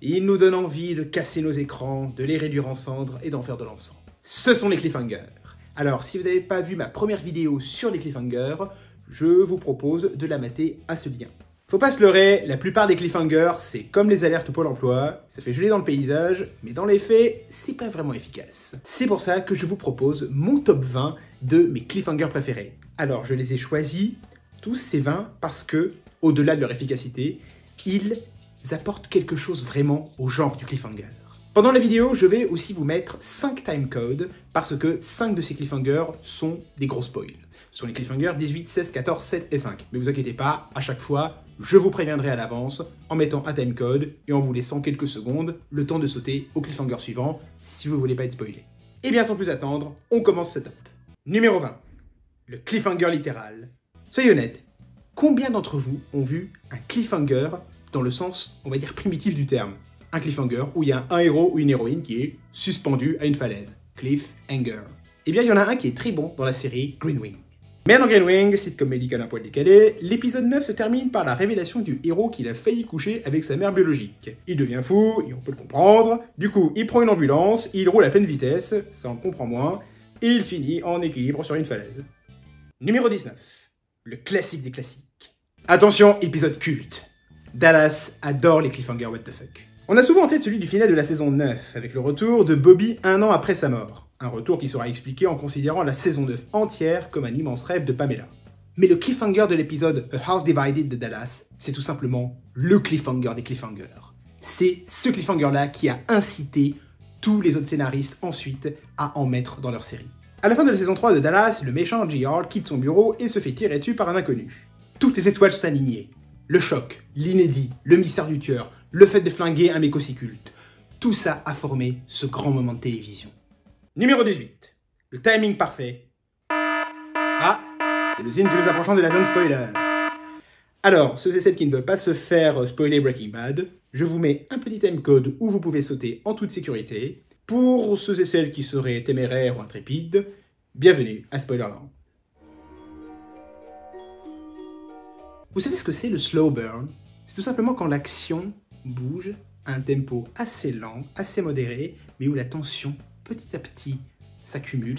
Ils nous donnent envie de casser nos écrans, de les réduire en cendres et d'en faire de l'encens. Ce sont les cliffhangers. Alors, si vous n'avez pas vu ma première vidéo sur les cliffhangers, je vous propose de la mater à ce lien. Faut pas se leurrer, la plupart des cliffhangers, c'est comme les alertes Pôle emploi, ça fait joli dans le paysage, mais dans les faits, c'est pas vraiment efficace. C'est pour ça que je vous propose mon top 20 de mes cliffhangers préférés. Alors, je les ai choisis, tous ces 20, parce que, au-delà de leur efficacité, ils apportent quelque chose vraiment au genre du cliffhanger. Pendant la vidéo, je vais aussi vous mettre 5 timecodes, parce que 5 de ces cliffhangers sont des gros spoils. Ce sont les cliffhangers 18, 16, 14, 7 et 5. Mais vous inquiétez pas, à chaque fois, je vous préviendrai à l'avance en mettant un timecode et en vous laissant quelques secondes, le temps de sauter au cliffhanger suivant, si vous voulez pas être spoilé. Et bien sans plus attendre, on commence ce top. Numéro 20. Le cliffhanger littéral. Soyez honnêtes, combien d'entre vous ont vu un cliffhanger dans le sens, on va dire, primitif du terme? Un cliffhanger où il y a un héros ou une héroïne qui est suspendu à une falaise. Cliffhanger. Eh bien, il y en a un qui est très bon dans la série Green Wing. Mais dans Green Wing, sitcom médical un poil décalé, l'épisode 9 se termine par la révélation du héros qu'il a failli coucher avec sa mère biologique. Il devient fou, et on peut le comprendre, du coup il prend une ambulance, il roule à pleine vitesse, ça en comprend moins, et il finit en équilibre sur une falaise. Numéro 19. Le classique des classiques. Attention, épisode culte. Dallas adore les cliffhangers what the fuck. On a souvent en tête celui du final de la saison 9, avec le retour de Bobby un an après sa mort. Un retour qui sera expliqué en considérant la saison 9 entière comme un immense rêve de Pamela. Mais le cliffhanger de l'épisode A House Divided de Dallas, c'est tout simplement le cliffhanger des cliffhangers. C'est ce cliffhanger-là qui a incité tous les autres scénaristes ensuite à en mettre dans leur série. À la fin de la saison 3 de Dallas, le méchant JR quitte son bureau et se fait tirer dessus par un inconnu. Toutes les étoiles sont alignées. Le choc, l'inédit, le mystère du tueur, le fait de flinguer un mec aussi culte. Tout ça a formé ce grand moment de télévision. Numéro 18. Le timing parfait. Ah, c'est le signe que nous approchons de la zone spoiler. Alors, ceux et celles qui ne veulent pas se faire spoiler Breaking Bad, je vous mets un petit timecode où vous pouvez sauter en toute sécurité. Pour ceux et celles qui seraient téméraires ou intrépides, bienvenue à Spoilerland. Vous savez ce que c'est le slow burn? C'est tout simplement quand l'action bouge à un tempo assez lent, assez modéré, mais où la tension, petit à petit, s'accumule,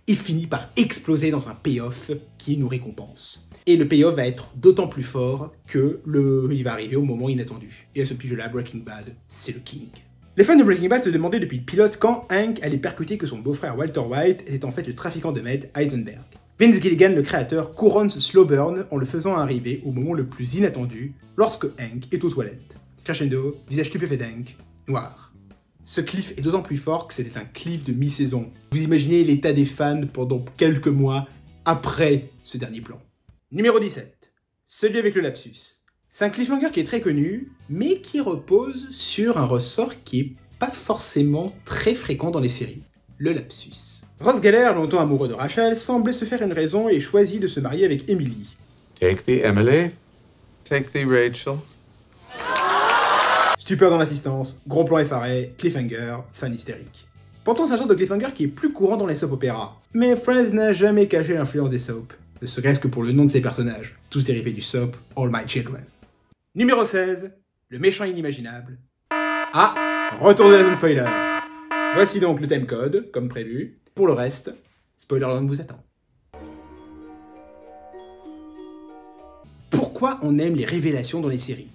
et finit par exploser dans un payoff qui nous récompense. Et le payoff va être d'autant plus fort que il va arriver au moment inattendu. Et à ce pigeon-là, Breaking Bad, c'est le king. Les fans de Breaking Bad se demandaient depuis le pilote quand Hank allait percuter que son beau-frère Walter White était en fait le trafiquant de meth Heisenberg. Vince Gilligan, le créateur, couronne ce slow burn en le faisant arriver au moment le plus inattendu, lorsque Hank est aux toilettes. Crescendo, visage stupéfait d'Hank, noir. Ce cliff est d'autant plus fort que c'était un cliff de mi-saison. Vous imaginez l'état des fans pendant quelques mois après ce dernier plan. Numéro 17. Celui avec le lapsus. C'est un cliffhanger qui est très connu, mais qui repose sur un ressort qui est pas forcément très fréquent dans les séries. Le lapsus. Ross Geller, longtemps amoureux de Rachel, semblait se faire une raison et choisit de se marier avec Emily. Take the Emily, take the Rachel. Stupeur dans l'assistance, gros plan effaré, cliffhanger, fan hystérique. Pourtant, c'est un genre de cliffhanger qui est plus courant dans les soap-opéras. Mais Friends n'a jamais caché l'influence des soaps, ne serait-ce que pour le nom de ses personnages, tous dérivés du soap All My Children. Numéro 16, le méchant inimaginable. Ah, retour de la zone spoiler. Voici donc le timecode, comme prévu. Pour le reste, Spoilerland vous attend. Pourquoi on aime les révélations dans les séries?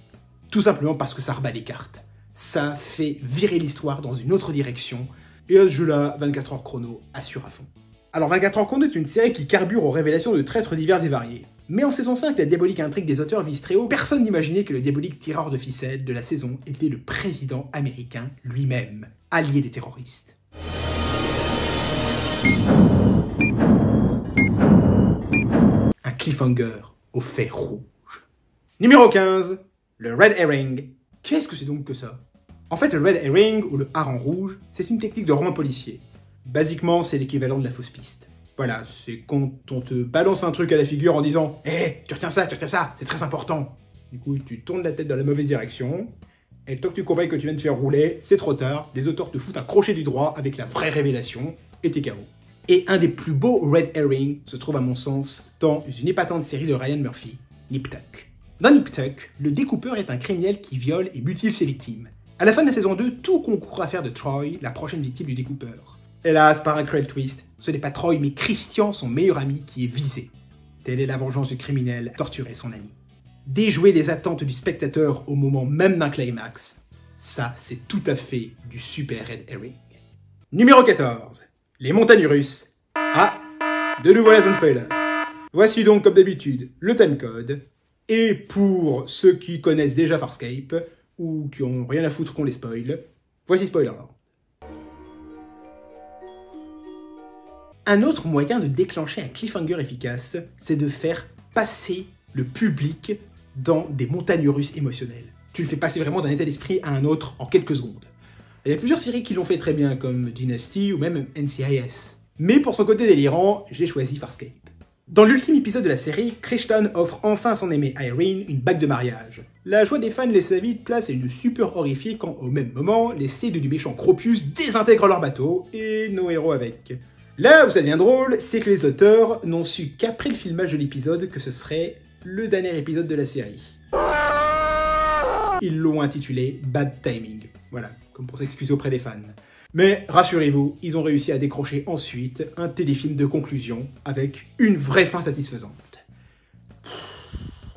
Tout simplement parce que ça rebat les cartes. Ça fait virer l'histoire dans une autre direction. Et à ce jeu-là, 24 heures chrono assure à fond. Alors 24 heures chrono est une série qui carbure aux révélations de traîtres divers et variés. Mais en saison 5, la diabolique intrigue des auteurs vise très haut. Personne n'imaginait que le diabolique tireur de ficelles de la saison était le président américain lui-même, allié des terroristes. Un cliffhanger au fer rouge. Numéro 15. Le Red Herring. Qu'est-ce que c'est donc que ça? En fait, le Red Herring, ou le hareng rouge, c'est une technique de roman policier. Basiquement, c'est l'équivalent de la fausse piste. Voilà, c'est quand on te balance un truc à la figure en disant « Hé, tu retiens ça, c'est très important !» Du coup, tu tournes la tête dans la mauvaise direction, et tant que tu comprends que tu viens de faire rouler, c'est trop tard, les auteurs te foutent un crochet du droit avec la vraie révélation, et t'es KO. Et un des plus beaux Red Herring se trouve à mon sens dans une épatante série de Ryan Murphy, Nip Tuck. Dans Nip Tuck, le découpeur est un criminel qui viole et mutile ses victimes. À la fin de la saison 2, tout concourt à faire de Troy la prochaine victime du découpeur. Hélas, par un cruel twist, ce n'est pas Troy mais Christian, son meilleur ami, qui est visé. Telle est la vengeance du criminel à torturer son ami. Déjouer les attentes du spectateur au moment même d'un climax, ça c'est tout à fait du super red herring. Numéro 14. Les montagnes russes. Ah, de nouveau la zone spoiler. Voici donc comme d'habitude le timecode. Et pour ceux qui connaissent déjà Farscape, ou qui ont rien à foutre qu'on les spoil, voici Spoilerland. Un autre moyen de déclencher un cliffhanger efficace, c'est de faire passer le public dans des montagnes russes émotionnelles. Tu le fais passer vraiment d'un état d'esprit à un autre en quelques secondes. Il y a plusieurs séries qui l'ont fait très bien, comme Dynasty ou même NCIS. Mais pour son côté délirant, j'ai choisi Farscape. Dans l'ultime épisode de la série, Christian offre enfin à son aimée Irene une bague de mariage. La joie des fans laisse vite place à une super horrifiée quand, au même moment, les Seeds du méchant Cropius désintègrent leur bateau, et nos héros avec. Là où ça devient drôle, c'est que les auteurs n'ont su qu'après le filmage de l'épisode que ce serait le dernier épisode de la série. Ils l'ont intitulé Bad Timing, voilà, comme pour s'excuser auprès des fans. Mais rassurez-vous, ils ont réussi à décrocher ensuite un téléfilm de conclusion avec une vraie fin satisfaisante.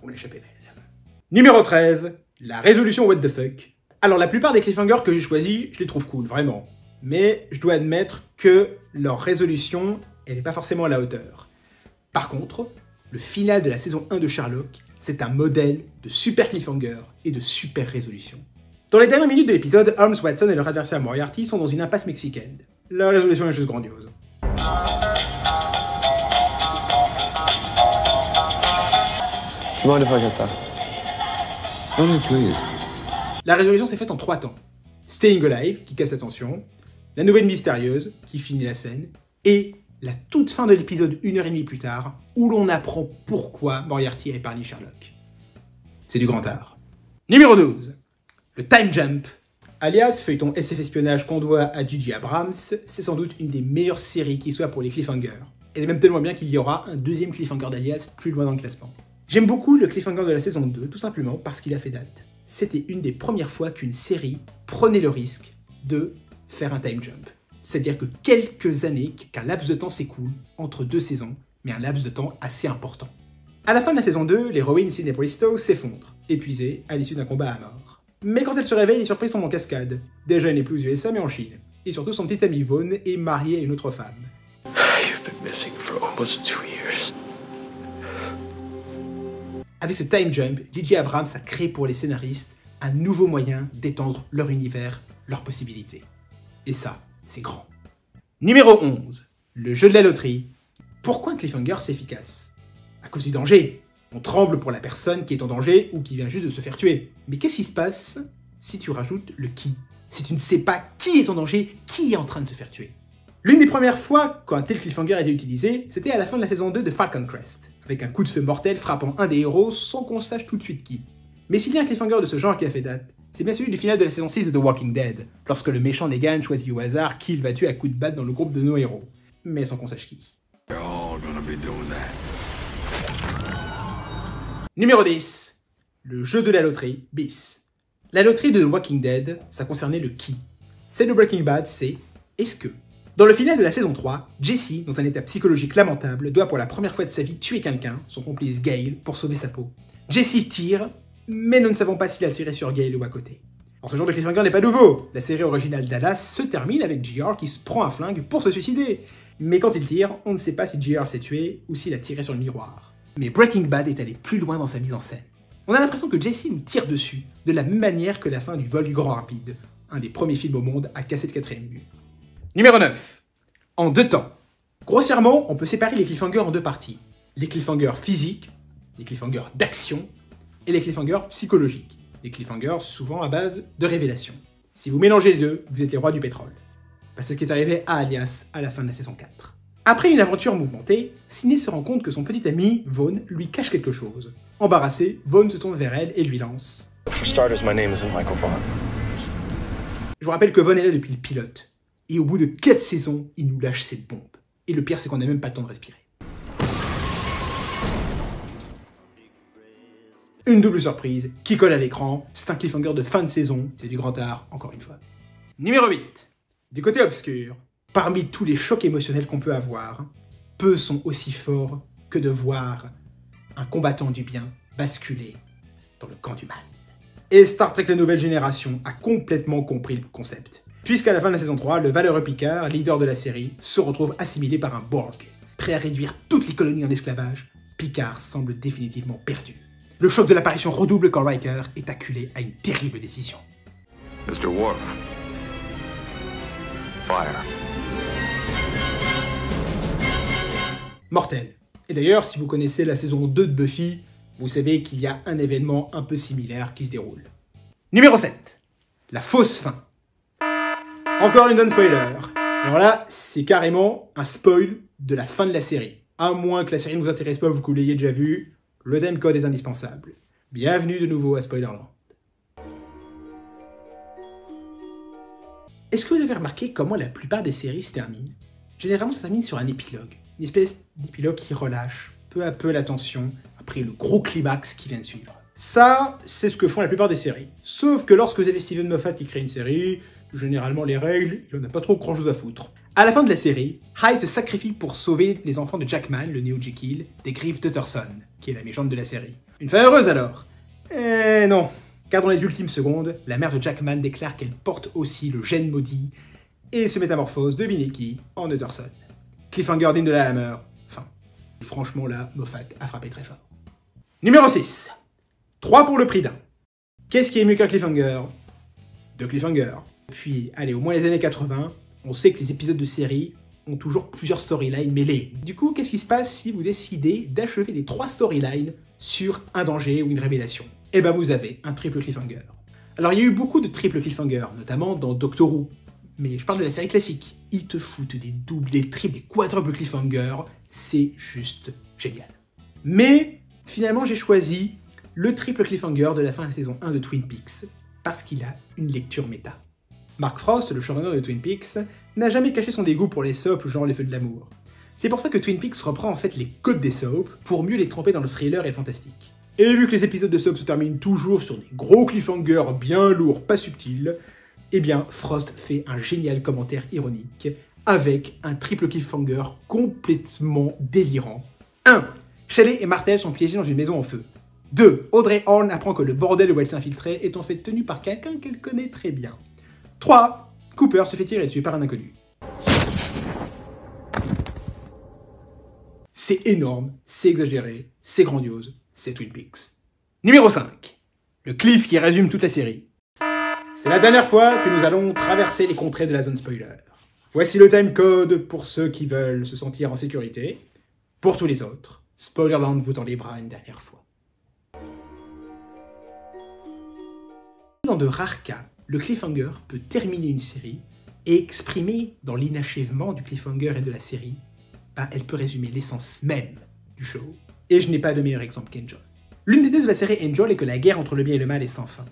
On l'a échappé belle. Numéro 13, la résolution what the fuck. Alors la plupart des cliffhangers que j'ai choisis, je les trouve cool, vraiment. Mais je dois admettre que leur résolution, elle n'est pas forcément à la hauteur. Par contre, le final de la saison 1 de Sherlock, c'est un modèle de super cliffhanger et de super résolution. Dans les dernières minutes de l'épisode, Holmes, Watson et leur adversaire Moriarty sont dans une impasse mexicaine. La résolution est juste grandiose. Do you mind if I get that? Oh no, please. La résolution s'est faite en 3 temps. Staying Alive, qui casse la tension, la nouvelle mystérieuse, qui finit la scène, et la toute fin de l'épisode 1h30 plus tard, où l'on apprend pourquoi Moriarty a épargné Sherlock. C'est du grand art. Numéro 12. Le Time Jump. Alias feuilleton SF espionnage qu'on doit à J.J. Abrams, c'est sans doute une des meilleures séries qui soit pour les cliffhangers. Elle est même tellement bien qu'il y aura un deuxième cliffhanger d'Alias plus loin dans le classement. J'aime beaucoup le cliffhanger de la saison 2, tout simplement parce qu'il a fait date. C'était une des premières fois qu'une série prenait le risque de faire un time jump. C'est-à-dire que quelques années, qu'un laps de temps s'écoule entre 2 saisons, mais un laps de temps assez important. À la fin de la saison 2, l'héroïne Sidney Bristow s'effondre, épuisée à l'issue d'un combat à mort. Mais quand elle se réveille, les surprises tombent en cascade. Déjà une épouse USA, mais en Chine. Et surtout, son petit ami Vaughn est marié à une autre femme. You've been missing for almost 2 years. Avec ce time jump, J.J. Abrams a créé pour les scénaristes un nouveau moyen d'étendre leur univers, leurs possibilités. Et ça, c'est grand. Numéro 11. Le jeu de la loterie. Pourquoi un cliffhanger c'est efficace? À cause du danger. On tremble pour la personne qui est en danger ou qui vient juste de se faire tuer. Mais qu'est-ce qui se passe si tu rajoutes le qui? Si tu ne sais pas qui est en danger, qui est en train de se faire tuer? L'une des premières fois quand un tel cliffhanger a été utilisé, c'était à la fin de la saison 2 de Falcon Crest, avec un coup de feu mortel frappant un des héros sans qu'on sache tout de suite qui. Mais s'il y a un cliffhanger de ce genre qui a fait date, c'est bien celui du final de la saison 6 de The Walking Dead, lorsque le méchant Negan choisit au hasard qui il va tuer à coups de batte dans le groupe de nos héros. Mais sans qu'on sache qui. Numéro 10. Le jeu de la loterie, bis. La loterie de The Walking Dead, ça concernait le qui. Celle de Breaking Bad, c'est est-ce que. Dans le final de la saison 3, Jesse, dans un état psychologique lamentable, doit pour la première fois de sa vie tuer quelqu'un, son complice Gale, pour sauver sa peau. Jesse tire, mais nous ne savons pas s'il a tiré sur Gale ou à côté. Alors ce genre de cliffhanger n'est pas nouveau. La série originale Dallas se termine avec JR qui se prend un flingue pour se suicider. Mais quand il tire, on ne sait pas si JR s'est tué ou s'il a tiré sur le miroir. Mais Breaking Bad est allé plus loin dans sa mise en scène. On a l'impression que Jesse nous tire dessus, de la même manière que la fin du vol du Grand Rapide, un des premiers films au monde à casser le 4e mur. Numéro 9. En 2 temps. Grossièrement, on peut séparer les cliffhangers en 2 parties. Les cliffhangers physiques, les cliffhangers d'action, et les cliffhangers psychologiques. Des cliffhangers souvent à base de révélations. Si vous mélangez les deux, vous êtes les rois du pétrole. C'est ce qui est arrivé à Alias à la fin de la saison 4. Après une aventure mouvementée, Sidney se rend compte que son petit ami, Vaughn, lui cache quelque chose. Embarrassé, Vaughn se tourne vers elle et lui lance. For starters, my name isn't Michael Vaughn. Je vous rappelle que Vaughn est là depuis le pilote. Et au bout de 4 saisons, il nous lâche cette bombe. Et le pire, c'est qu'on n'a même pas le temps de respirer. Une double surprise qui colle à l'écran, c'est un cliffhanger de fin de saison, c'est du grand art, encore une fois. Numéro 8. Du côté obscur, parmi tous les chocs émotionnels qu'on peut avoir, peu sont aussi forts que de voir un combattant du bien basculer dans le camp du mal. Et Star Trek La Nouvelle Génération a complètement compris le concept. Puisqu'à la fin de la saison 3, le valeureux Picard, leader de la série, se retrouve assimilé par un Borg. Prêt à réduire toutes les colonies en esclavage, Picard semble définitivement perdu. Le choc de l'apparition redouble quand Riker est acculé à une terrible décision. Mr. Worf. Fire. Mortel. Et d'ailleurs, si vous connaissez la saison 2 de Buffy, vous savez qu'il y a un événement un peu similaire qui se déroule. Numéro 7. La fausse fin. Encore une non-spoiler. Alors là, c'est carrément un spoil de la fin de la série. À moins que la série ne vous intéresse pas ou que vous l'ayez déjà vue, le timecode est indispensable. Bienvenue de nouveau à Spoilerland. Est-ce que vous avez remarqué comment la plupart des séries se terminent? Généralement, ça termine sur un épilogue. Une espèce d'épilogue qui relâche peu à peu la tension après le gros climax qui vient de suivre. Ça, c'est ce que font la plupart des séries. Sauf que lorsque vous avez Steven Moffat qui crée une série, généralement les règles, il n'en a pas trop grand chose à foutre. À la fin de la série, Hyde se sacrifie pour sauver les enfants de Jackman, le Neo Jekyll, des griffes d'Utterson, qui est la méchante de la série. Une fin heureuse alors? Eh non, car dans les ultimes secondes, la mère de Jackman déclare qu'elle porte aussi le gène maudit et se métamorphose, devinez qui, en Utterson. Cliffhanger digne de la Hammer. Enfin, franchement là, Moffat a frappé très fort. Numéro 6. 3 pour le prix d'un. Qu'est-ce qui est mieux qu'un cliffhanger? 2 cliffhangers. Puis, allez, au moins les années 80, on sait que les épisodes de série ont toujours plusieurs storylines mêlées. Du coup, qu'est-ce qui se passe si vous décidez d'achever les 3 storylines sur un danger ou une révélation? Eh ben vous avez un triple cliffhanger. Alors il y a eu beaucoup de triple cliffhangers, notamment dans Doctor Who. Mais je parle de la série classique. Ils te foutent des doubles, des triples, des quadruples cliffhangers. C'est juste génial. Mais finalement, j'ai choisi le triple cliffhanger de la fin de la saison 1 de Twin Peaks, parce qu'il a une lecture méta. Mark Frost, le showrunner de Twin Peaks, n'a jamais caché son dégoût pour les soaps genre Les Feux de l'amour. C'est pour ça que Twin Peaks reprend en fait les codes des soaps pour mieux les tremper dans le thriller et le fantastique. Et vu que les épisodes de soap se terminent toujours sur des gros cliffhangers bien lourds, pas subtils, eh bien Frost fait un génial commentaire ironique avec un triple cliffhanger complètement délirant. 1. Shelley et Martel sont piégés dans une maison en feu. 2. Audrey Horne apprend que le bordel où elle s'infiltrait est en fait tenu par quelqu'un qu'elle connaît très bien. 3. Cooper se fait tirer dessus par un inconnu. C'est énorme, c'est exagéré, c'est grandiose, c'est Twin Peaks. Numéro 5. Le cliff qui résume toute la série. C'est la dernière fois que nous allons traverser les contrées de la zone spoiler. Voici le timecode pour ceux qui veulent se sentir en sécurité. Pour tous les autres, Spoilerland vous tend les bras une dernière fois. Dans de rares cas, le cliffhanger peut terminer une série et exprimer dans l'inachèvement du cliffhanger et de la série, elle peut résumer l'essence même du show. Et je n'ai pas de meilleur exemple qu'Angel. L'une des thèses de la série Angel est que la guerre entre le bien et le mal est sans fin.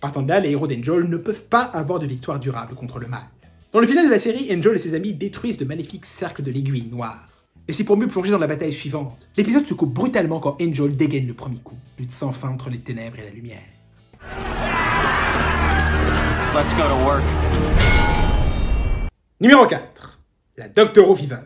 Partant de là, les héros d'Angel ne peuvent pas avoir de victoire durable contre le mal. Dans le final de la série, Angel et ses amis détruisent le maléfique cercle de l'aiguille noire. Et c'est pour mieux plonger dans la bataille suivante. L'épisode se coupe brutalement quand Angel dégaine le premier coup. Lutte sans fin entre les ténèbres et la lumière. Let's go to work. Numéro 4. La Doctor Who Fever.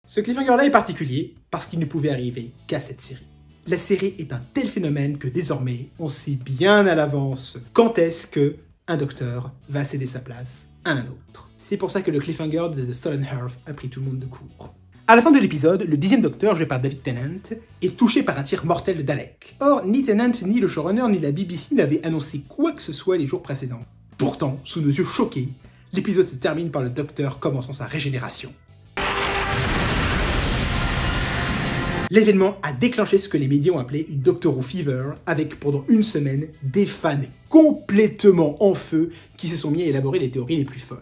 Ce cliffhanger-là est particulier parce qu'il ne pouvait arriver qu'à cette série. La série est un tel phénomène que désormais, on sait bien à l'avance quand est-ce que un docteur va céder sa place à un autre. C'est pour ça que le cliffhanger de The Stolen Earth a pris tout le monde de court. À la fin de l'épisode, le 10e docteur, joué par David Tennant, est touché par un tir mortel de Dalek. Or, ni Tennant, ni le showrunner, ni la BBC n'avaient annoncé quoi que ce soit les jours précédents. Pourtant, sous nos yeux choqués, l'épisode se termine par le docteur commençant sa régénération. L'événement a déclenché ce que les médias ont appelé une Doctor Who Fever, avec pendant une semaine des fans complètement en feu qui se sont mis à élaborer les théories les plus folles.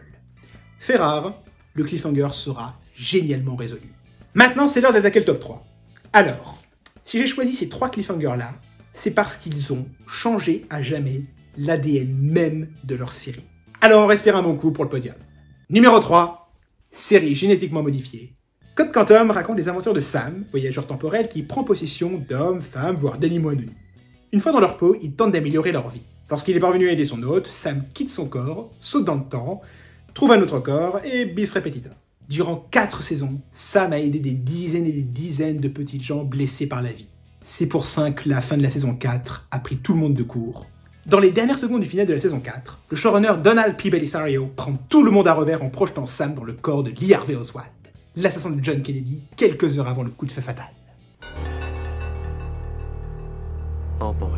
Fait rare, le cliffhanger sera génialement résolu. Maintenant, c'est l'heure d'attaquer le top 3. Alors, si j'ai choisi ces 3 cliffhangers-là, c'est parce qu'ils ont changé à jamais l'ADN même de leur série. Alors on respire un bon coup pour le podium. Numéro 3, série génétiquement modifiée. Code Quantum raconte les aventures de Sam, voyageur temporel qui prend possession d'hommes, femmes, voire d'animaux anonymes. Une fois dans leur peau, ils tentent d'améliorer leur vie. Lorsqu'il est parvenu à aider son hôte, Sam quitte son corps, saute dans le temps, trouve un autre corps et bis repetita. Durant 4 saisons, Sam a aidé des dizaines et des dizaines de petites gens blessés par la vie. C'est pour ça que la fin de la saison 4 a pris tout le monde de court. Dans les dernières secondes du final de la saison 4, le showrunner Donald P. Bellisario prend tout le monde à revers en projetant Sam dans le corps de Lee Harvey Oswald, l'assassin de John Kennedy, quelques heures avant le coup de feu fatal. Oh boy.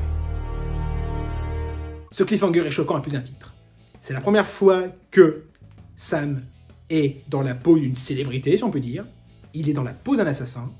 Ce cliffhanger est choquant à plus d'un titre. C'est la première fois que Sam est dans la peau d'une célébrité, si on peut dire. Il est dans la peau d'un assassin.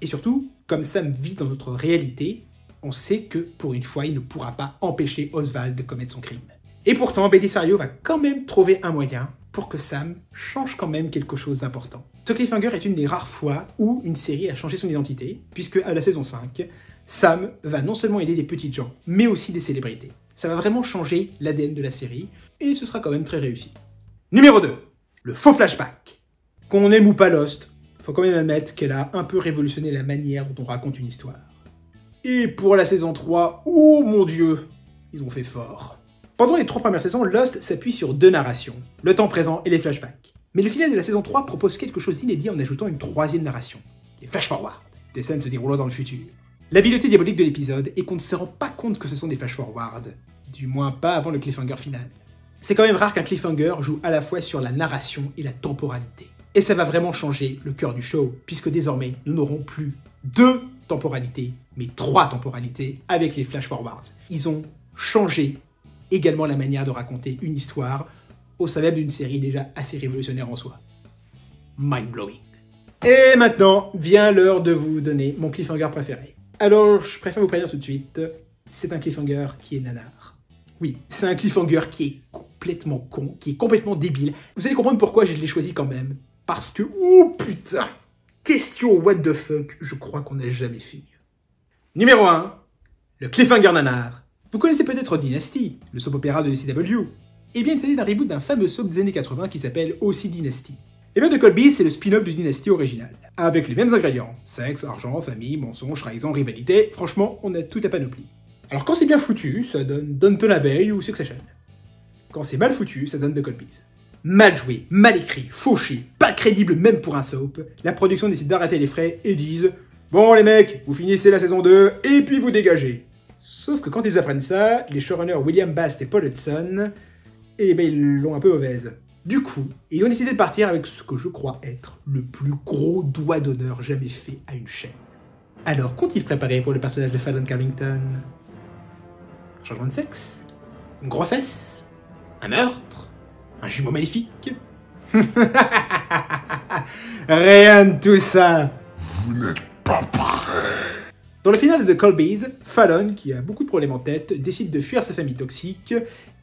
Et surtout, comme Sam vit dans notre réalité, on sait que, pour une fois, il ne pourra pas empêcher Oswald de commettre son crime. Et pourtant, Bellisario va quand même trouver un moyen pour que Sam change quand même quelque chose d'important. Ce cliffhanger est une des rares fois où une série a changé son identité, puisque à la saison 5, Sam va non seulement aider des petites gens, mais aussi des célébrités. Ça va vraiment changer l'ADN de la série, et ce sera quand même très réussi. Numéro 2, le faux flashback. Qu'on aime ou pas Lost, faut quand même admettre qu'elle a un peu révolutionné la manière dont on raconte une histoire. Et pour la saison 3, oh mon dieu, ils ont fait fort. Pendant les 3 premières saisons, Lost s'appuie sur 2 narrations, le temps présent et les flashbacks. Mais le final de la saison 3 propose quelque chose d'inédit en ajoutant une 3e narration, les flash-forward, des scènes se déroulant dans le futur. L'habileté diabolique de l'épisode est qu'on ne se rend pas compte que ce sont des flash-forward, du moins pas avant le cliffhanger final. C'est quand même rare qu'un cliffhanger joue à la fois sur la narration et la temporalité. Et ça va vraiment changer le cœur du show, puisque désormais, nous n'aurons plus 2 temporalités, mais 3 temporalités avec les flash-forwards. Ils ont changé également la manière de raconter une histoire au sein même d'une série déjà assez révolutionnaire en soi. Mind-blowing. Et maintenant, vient l'heure de vous donner mon cliffhanger préféré. Alors, je préfère vous prévenir tout de suite, c'est un cliffhanger qui est nanar. Oui, c'est un cliffhanger qui est complètement con, qui est complètement débile. Vous allez comprendre pourquoi je l'ai choisi quand même. Parce que, oh putain, question what the fuck, je crois qu'on n'a jamais fait mieux. Numéro 1, le cliffhanger nanar. Vous connaissez peut-être Dynasty, le soap-opéra de CW. Eh bien, il s'agit d'un reboot d'un fameux soap des années 80 qui s'appelle aussi Dynasty. Et bien de Colby, c'est le spin-off du Dynasty original. Avec les mêmes ingrédients, sexe, argent, famille, mensonges, trahison, rivalité, franchement, on a tout à panoplie. Alors quand c'est bien foutu, ça donne Downton Abbey ou Succession. Quand c'est mal foutu, ça donne The Colbys. Mal joué, mal écrit, fauché, pas crédible même pour un soap, la production décide d'arrêter les frais et disent « Bon les mecs, vous finissez la saison 2 et puis vous dégagez ». Sauf que quand ils apprennent ça, les showrunners William Bast et Paul Hudson, eh ben ils l'ont un peu mauvaise. Du coup, ils ont décidé de partir avec ce que je crois être le plus gros doigt d'honneur jamais fait à une chaîne. Alors, qu'ont-ils préparé pour le personnage de Fallon Carrington? Un changement de sexe? Une grossesse? Un meurtre? Un jumeau maléfique? Rien de tout ça. Vous n'êtes pas prêts. Dans le final de The Colbys, Fallon, qui a beaucoup de problèmes en tête, décide de fuir sa famille toxique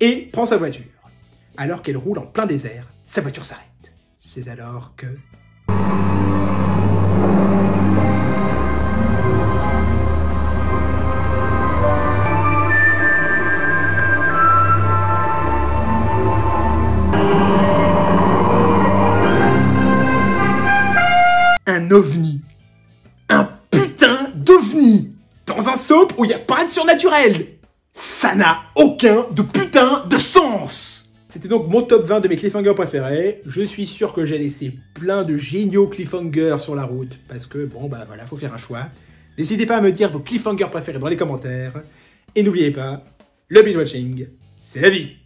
et prend sa voiture. Alors qu'elle roule en plein désert, sa voiture s'arrête. C'est alors que... un ovni. Un putain d'ovni. Dans un soap où il n'y a pas de surnaturel. Ça n'a aucun de putain de sens. C'était donc mon top 20 de mes cliffhangers préférés. Je suis sûr que j'ai laissé plein de géniaux cliffhangers sur la route. Parce que, bon, bah voilà, faut faire un choix. N'hésitez pas à me dire vos cliffhangers préférés dans les commentaires. Et n'oubliez pas, le binge-watching, c'est la vie.